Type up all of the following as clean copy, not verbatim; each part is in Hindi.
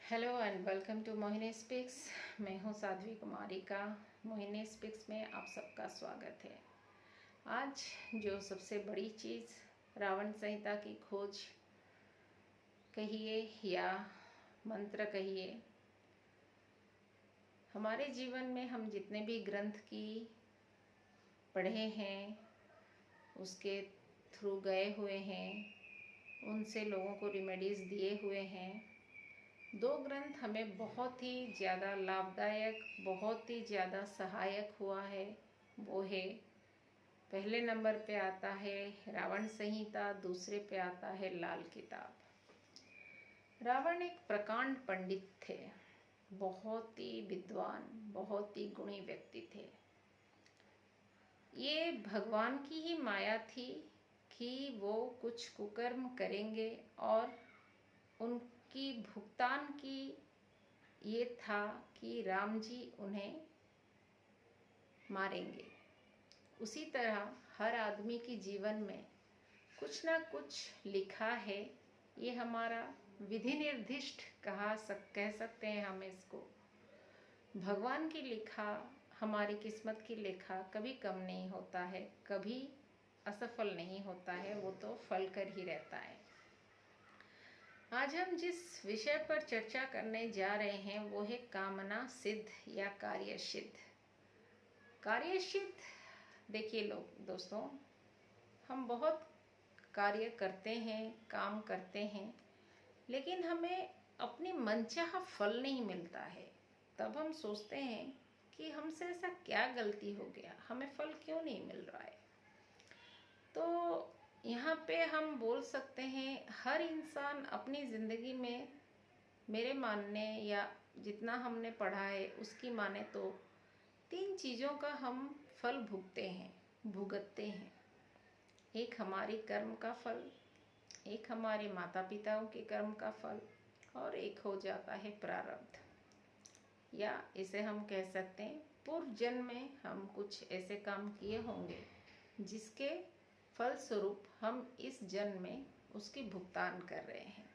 Hello and welcome to Mohini speaks. मैं हूं साध्वी कुमारी का। मोहिनी स्पीक्स में आप सबका स्वागत है। आज जो सबसे बड़ी चीज़ रावण संहिता की खोज कहिए या मंत्र कहिए, हमारे जीवन में हम जितने भी ग्रंथ की पढ़े हैं, उसके थ्रू गए हुए हैं, उनसे लोगों को रेमेडीज़ दिए हुए हैं। दो ग्रंथ हमें बहुत ही ज़्यादा लाभदायक, बहुत ही ज़्यादा सहायक हुआ है। वो है, पहले नंबर पे आता है रावण संहिता, दूसरे पे आता है लाल किताब। रावण एक प्रकांड पंडित थे, बहुत ही विद्वान, बहुत ही गुणी व्यक्ति थे। ये भगवान की ही माया थी कि वो कुछ कुकर्म करेंगे और उनकी भुगतान की ये था कि राम जी उन्हें मारेंगे। उसी तरह हर आदमी के जीवन में कुछ ना कुछ लिखा है। ये हमारा विधि निर्दिष्ट कह सकते हैं हम इसको। भगवान की लिखा, हमारी किस्मत की लिखा कभी कम नहीं होता है, कभी असफल नहीं होता है, वो तो फल कर ही रहता है। आज हम जिस विषय पर चर्चा करने जा रहे हैं वो है कामना सिद्ध या कार्य सिद्ध। कार्य सिद्ध, देखिए लोग दोस्तों, हम बहुत कार्य करते हैं, काम करते हैं, लेकिन हमें अपनी मनचाहा फल नहीं मिलता है। तब हम सोचते हैं कि हमसे ऐसा क्या गलती हो गया, हमें फल क्यों नहीं मिल रहा है। तो यहाँ पे हम बोल सकते हैं हर इंसान अपनी ज़िंदगी में, मेरे मानने या जितना हमने पढ़ा है उसकी माने तो 3 चीज़ों का हम फल भुगतते हैं। एक हमारी कर्म का फल, एक हमारे माता पिताओं के कर्म का फल, और एक हो जाता है प्रारब्ध, या इसे हम कह सकते हैं पूर्व जन्म में हम कुछ ऐसे काम किए होंगे जिसके फलस्वरूप हम इस जन्म में उसकी भुगतान कर रहे हैं।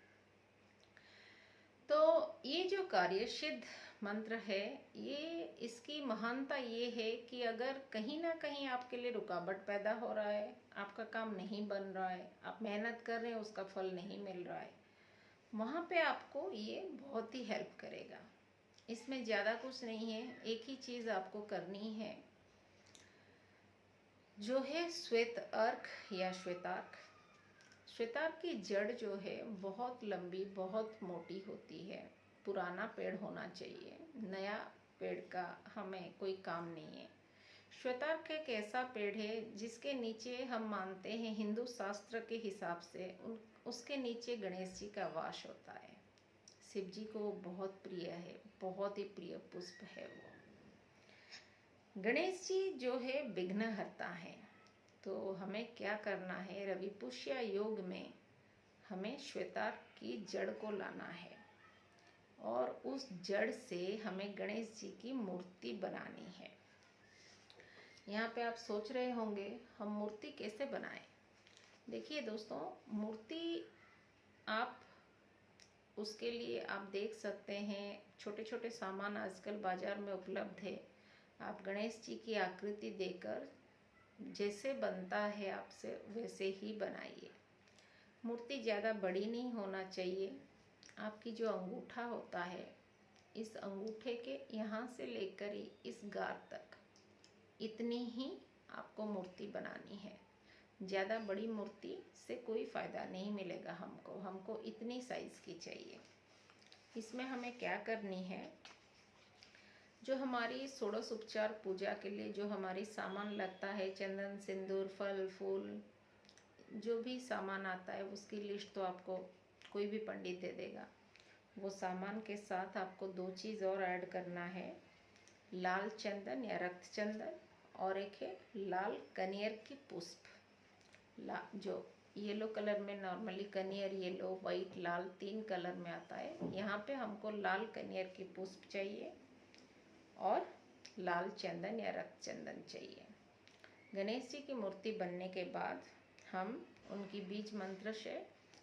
तो ये जो कार्य सिद्ध मंत्र है, ये इसकी महानता ये है कि अगर कहीं ना कहीं आपके लिए रुकावट पैदा हो रहा है, आपका काम नहीं बन रहा है, आप मेहनत कर रहे हैं, उसका फल नहीं मिल रहा है, वहाँ पे आपको ये बहुत ही हेल्प करेगा। इसमें ज़्यादा कुछ नहीं है, एक ही चीज़ आपको करनी है, जो है श्वेत अर्क या श्वेतार्क। श्वेतार्क की जड़ जो है बहुत लंबी, बहुत मोटी होती है। पुराना पेड़ होना चाहिए, नया पेड़ का हमें कोई काम नहीं है। श्वेतार्क एक ऐसा पेड़ है जिसके नीचे हम मानते हैं, हिंदू शास्त्र के हिसाब से उसके नीचे गणेश जी का वास होता है। शिव जी को बहुत प्रिय है, बहुत ही प्रिय पुष्प है वो। गणेश जी जो है विघ्नहर्ता है। तो हमें क्या करना है, रवि पुष्य योग में हमें श्वेतार्क की जड़ को लाना है और उस जड़ से हमें गणेश जी की मूर्ति बनानी है। यहाँ पे आप सोच रहे होंगे हम मूर्ति कैसे बनाएं। देखिए दोस्तों, मूर्ति आप उसके लिए आप देख सकते हैं, छोटे छोटे सामान आजकल बाजार में उपलब्ध है। आप गणेश जी की आकृति देकर जैसे बनता है आपसे वैसे ही बनाइए। मूर्ति ज़्यादा बड़ी नहीं होना चाहिए। आपकी जो अंगूठा होता है, इस अंगूठे के यहाँ से लेकर इस गार तक इतनी ही आपको मूर्ति बनानी है। ज़्यादा बड़ी मूर्ति से कोई फ़ायदा नहीं मिलेगा हमको इतनी साइज़ की चाहिए। इसमें हमें क्या करनी है, जो हमारी षोडश उपचार पूजा के लिए जो हमारी सामान लगता है, चंदन, सिंदूर, फल फूल, जो भी सामान आता है उसकी लिस्ट तो आपको कोई भी पंडित दे देगा। वो सामान के साथ आपको 2 चीज़ और ऐड करना है, लाल चंदन या रक्त चंदन, और एक है लाल कनेर की पुष्प। जो येलो कलर में नॉर्मली कनेर, येलो, वाइट, लाल 3 कलर में आता है। यहाँ पे हमको लाल कनेर की पुष्प चाहिए और लाल चंदन या रक्त चंदन चाहिए। गणेश जी की मूर्ति बनने के बाद हम उनकी बीज मंत्र से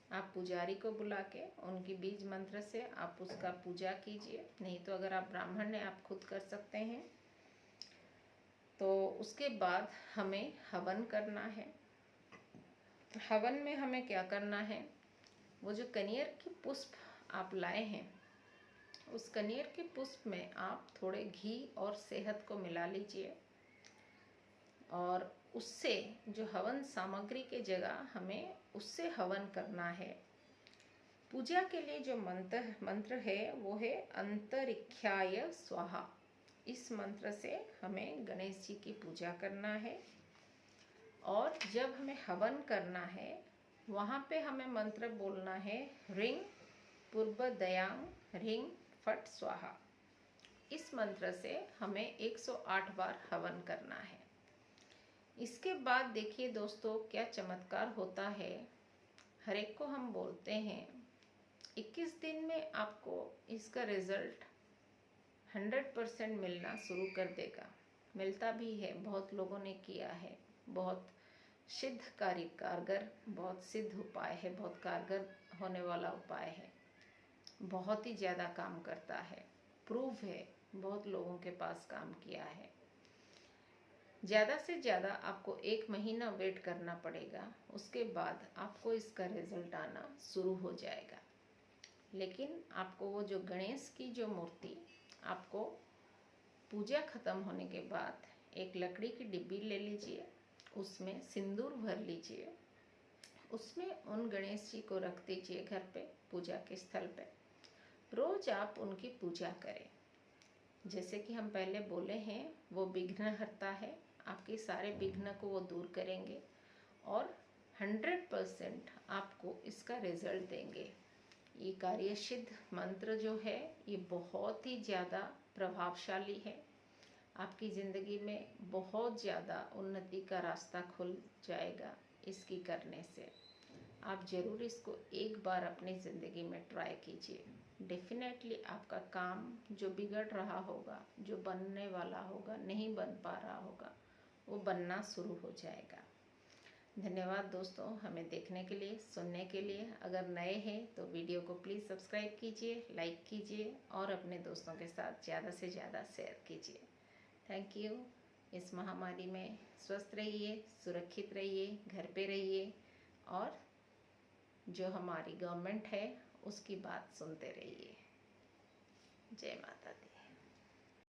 आप पुजारी को बुला के उनकी बीज मंत्र से आप उसका पूजा कीजिए। नहीं तो अगर आप ब्राह्मण हैं आप खुद कर सकते हैं। तो उसके बाद हमें हवन करना है। हवन में हमें क्या करना है, वो जो कनेर के पुष्प आप लाए हैं, उस कनेर के पुष्प में आप थोड़े घी और शहद को मिला लीजिए और उससे जो हवन सामग्री के जगह हमें उससे हवन करना है। पूजा के लिए जो मंत्र है वो है अंतरिक्षाय स्वाहा। इस मंत्र से हमें गणेश जी की पूजा करना है। और जब हमें हवन करना है वहाँ पे हमें मंत्र बोलना है ह्रीं पूर्वदयां ह्रीं फट स्वाहा। इस मंत्र से हमें 108 बार हवन करना है। इसके बाद देखिए दोस्तों क्या चमत्कार होता है। हर एक को हम बोलते हैं 21 दिन में आपको इसका रिजल्ट 100% मिलना शुरू कर देगा। मिलता भी है, बहुत लोगों ने किया है। बहुत सिद्धकारी कारगर, बहुत सिद्ध उपाय है, बहुत कारगर होने वाला उपाय है। बहुत ही ज़्यादा काम करता है, प्रूव है, बहुत लोगों के पास काम किया है। ज़्यादा से ज़्यादा आपको 1 महीना वेट करना पड़ेगा, उसके बाद आपको इसका रिजल्ट आना शुरू हो जाएगा। लेकिन आपको वो जो गणेश की जो मूर्ति, आपको पूजा खत्म होने के बाद एक लकड़ी की डिब्बी ले लीजिए, उसमें सिंदूर भर लीजिए, उसमें उन गणेश जी को रख दीजिए घर पे पूजा के स्थल पे। रोज आप उनकी पूजा करें। जैसे कि हम पहले बोले हैं वो विघ्नहर्ता है, आपके सारे विघ्न को वो दूर करेंगे और 100% आपको इसका रिजल्ट देंगे। ये कार्यसिद्ध मंत्र जो है ये बहुत ही ज़्यादा प्रभावशाली है। आपकी ज़िंदगी में बहुत ज़्यादा उन्नति का रास्ता खुल जाएगा इसकी करने से। आप ज़रूर इसको एक बार अपनी ज़िंदगी में ट्राई कीजिए। डेफिनेटली आपका काम जो बिगड़ रहा होगा, जो बनने वाला होगा, नहीं बन पा रहा होगा, वो बनना शुरू हो जाएगा। धन्यवाद दोस्तों हमें देखने के लिए, सुनने के लिए। अगर नए हैं तो वीडियो को प्लीज़ सब्सक्राइब कीजिए, लाइक कीजिए और अपने दोस्तों के साथ ज़्यादा से ज़्यादा शेयर कीजिए। Thank you. इस महामारी में स्वस्थ रहिए, सुरक्षित रहिए, घर पे रहिए और जो हमारी गवर्नमेंट है उसकी बात सुनते रहिए। जय माता दी।